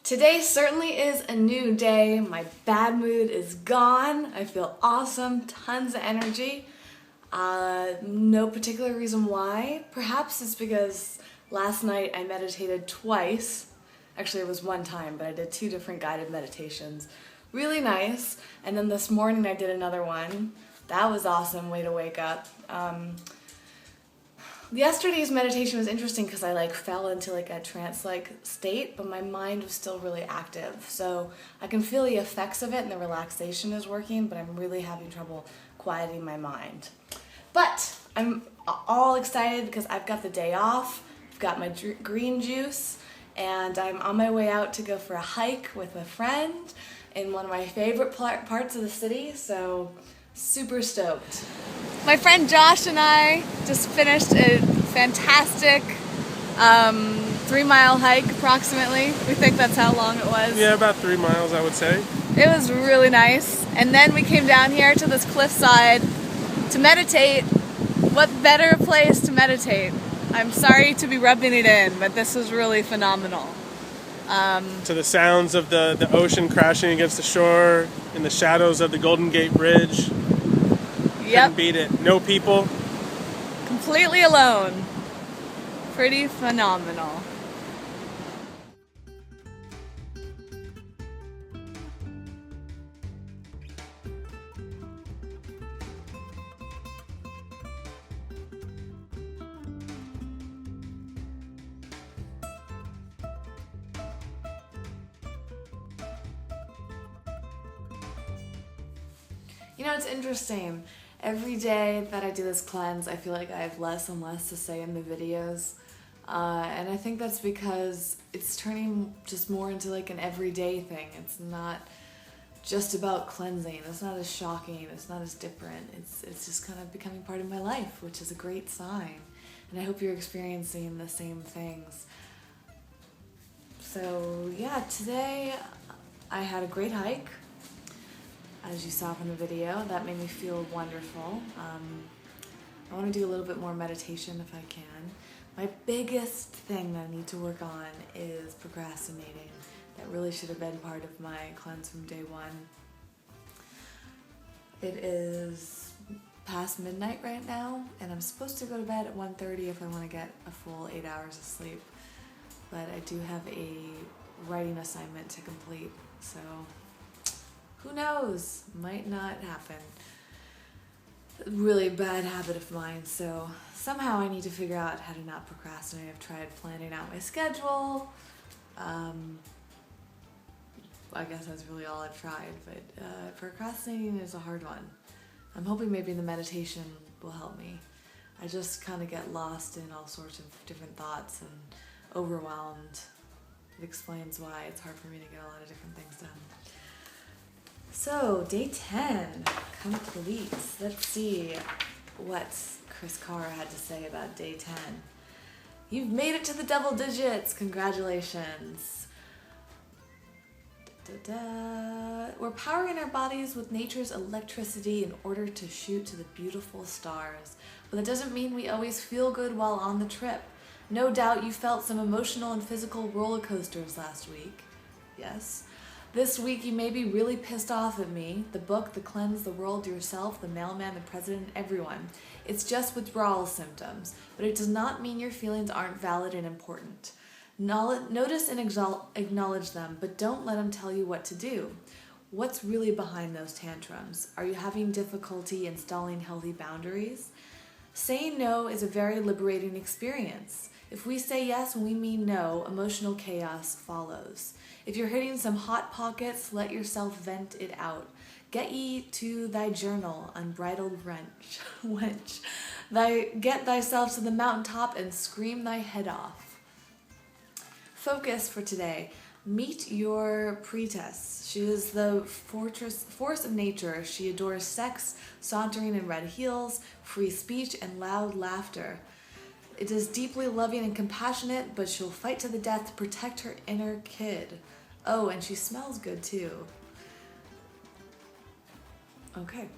Today certainly is a new day. My bad mood is gone. I feel awesome, tons of energy. No particular reason why. Perhaps it's because last night I meditated twice. Actually, it was one time, but I did 2 different guided meditations. Really nice. And then this morning I did another one. That was awesome. Way to wake up. Yesterday's meditation was interesting because I fell into a trance-like state, but my mind was still really active. So I can feel the effects of it and the relaxation is working, but I'm really having trouble quieting my mind. But I'm all excited because I've got the day off, I've got my green juice, and I'm on my way out to go for a hike with a friend in one of my favorite parts of the city, so super stoked. My friend Josh and I just finished a fantastic 3-mile hike approximately. We think that's how long it was. Yeah, about 3 miles I would say. It was really nice. And then we came down here to this cliffside to meditate. What better place to meditate? I'm sorry to be rubbing it in, but this was really phenomenal. To the sounds of the ocean crashing against the shore in the shadows of the Golden Gate Bridge. Yep. Couldn't beat it. No people. Completely alone. Pretty phenomenal. You know, it's interesting. Every day that I do this cleanse, I feel like I have less and less to say in the videos. And I think that's because it's turning just more into an everyday thing. It's not just about cleansing. It's not as shocking. It's not as different. It's just kind of becoming part of my life, which is a great sign. And I hope you're experiencing the same things. So yeah, today I had a great hike. As you saw from the video, that made me feel wonderful. I want to do a little bit more meditation if I can. My biggest thing that I need to work on is procrastinating. That really should have been part of my cleanse from day one. It is past midnight right now, and I'm supposed to go to bed at 1:30 if I want to get a full 8 hours of sleep. But I do have a writing assignment to complete, so who knows? Might not happen. Really bad habit of mine, so somehow I need to figure out how to not procrastinate. I've tried planning out my schedule. I guess that's really all I've tried, but procrastinating is a hard one. I'm hoping maybe the meditation will help me. I just kind of get lost in all sorts of different thoughts and overwhelmed. It explains why it's hard for me to get a lot of different things done. So, day 10, complete. Let's see what Chris Carr had to say about day 10. You've made it to the double digits. Congratulations. We're powering our bodies with nature's electricity in order to shoot to the beautiful stars. But that doesn't mean we always feel good while on the trip. No doubt you felt some emotional and physical roller coasters last week. Yes. This week you may be really pissed off at me, the book, the cleanse, the world, yourself, the mailman, the president, everyone. It's just withdrawal symptoms, but it does not mean your feelings aren't valid and important. Notice and acknowledge them, but don't let them tell you what to do. What's really behind those tantrums? Are you having difficulty installing healthy boundaries? Saying no is a very liberating experience. If we say yes when we mean no, emotional chaos follows. If you're hitting some hot pockets, let yourself vent it out. Get ye to thy journal, unbridled wench. Get thyself to the mountaintop and scream thy head off. Focus for today. Meet your priestess. She is the force of nature. She adores sex, sauntering in red heels, free speech, and loud laughter. It is deeply loving and compassionate, but she'll fight to the death to protect her inner kid. Oh, and she smells good too. Okay.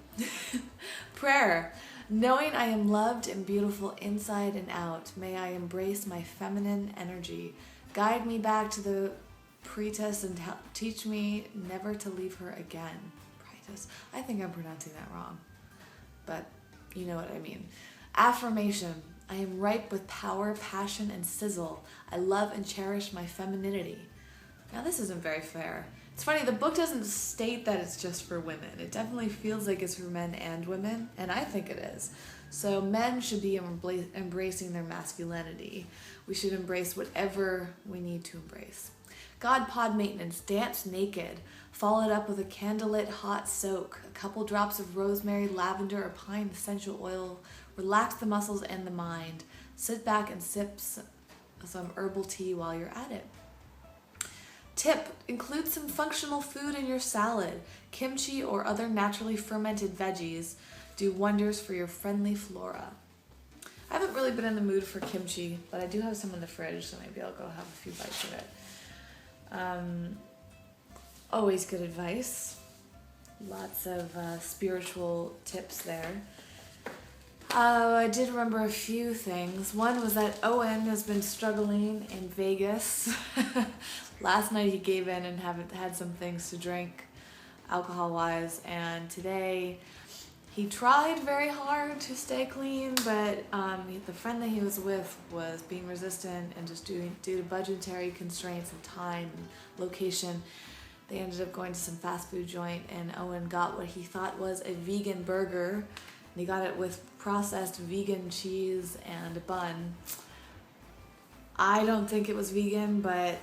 Prayer. Knowing I am loved and beautiful inside and out, may I embrace my feminine energy. Guide me back to the Pretus and teach me never to leave her again. Pretus. I think I'm pronouncing that wrong, but you know what I mean. Affirmation. I am ripe with power, passion, and sizzle. I love and cherish my femininity. Now this isn't very fair. It's funny, the book doesn't state that it's just for women. It definitely feels like it's for men and women, and I think it is. So men should be embracing their masculinity. We should embrace whatever we need to embrace. God pod maintenance, dance naked. Follow it up with a candlelit hot soak. A couple drops of rosemary, lavender, or pine essential oil. Relax the muscles and the mind. Sit back and sip some herbal tea while you're at it. Tip, include some functional food in your salad. Kimchi or other naturally fermented veggies do wonders for your friendly flora. I haven't really been in the mood for kimchi, but I do have some in the fridge, so maybe I'll go have a few bites of it. Always good advice. Lots of spiritual tips there. I did remember a few things. One was that Owen has been struggling in Vegas. Last night he gave in and had some things to drink, alcohol-wise, and today he tried very hard to stay clean, but the friend that he was with was being resistant, and just due to budgetary constraints and time and location, they ended up going to some fast food joint, and Owen got what he thought was a vegan burger, and he got it with processed vegan cheese and a bun. I don't think it was vegan, but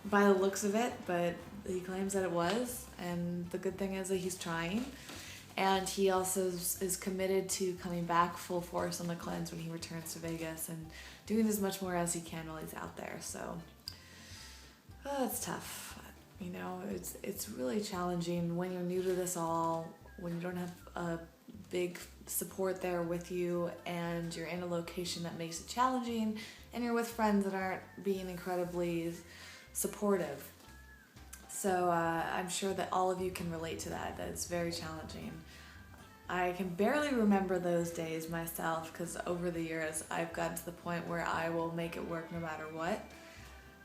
by the looks of it, but he claims that it was, and the good thing is that he's trying, and he also is committed to coming back full force on the cleanse when he returns to Vegas and doing as much more as he can while he's out there. So it's tough, you know. It's really challenging when you're new to this all, when you don't have a big support there with you, and you're in a location that makes it challenging, and you're with friends that aren't being incredibly supportive. So I'm sure that all of you can relate to that. It's very challenging. I can barely remember those days myself, because over the years I've gotten to the point where I will make it work no matter what.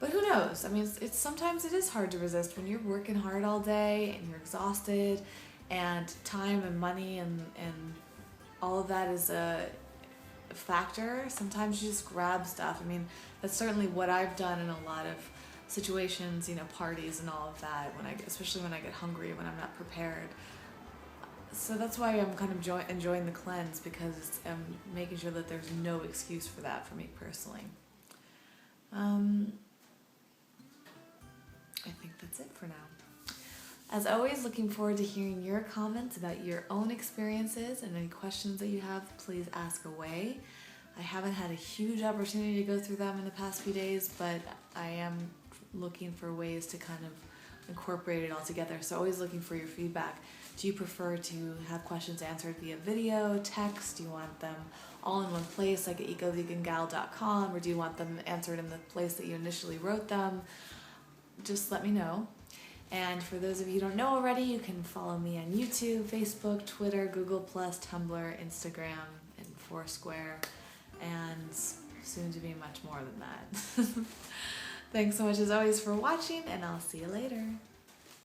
But who knows? I mean, sometimes it is hard to resist when you're working hard all day and you're exhausted, and time and money and all of that is a factor. Sometimes you just grab stuff. I mean, that's certainly what I've done in a lot of situations, you know, parties and all of that, especially when I get hungry, when I'm not prepared. So that's why I'm kind of enjoying the cleanse, because I'm making sure that there's no excuse for that for me personally. I think that's it for now. As always, looking forward to hearing your comments about your own experiences, and any questions that you have, please ask away. I haven't had a huge opportunity to go through them in the past few days, but I am looking for ways to kind of incorporate it all together. So always looking for your feedback. Do you prefer to have questions answered via video, text? Do you want them all in one place, like at ecovegangal.com, or do you want them answered in the place that you initially wrote them? Just let me know. And for those of you who don't know already, you can follow me on YouTube, Facebook, Twitter, Google+, Tumblr, Instagram, and Foursquare, and soon to be much more than that. Thanks so much as always for watching, and I'll see you later.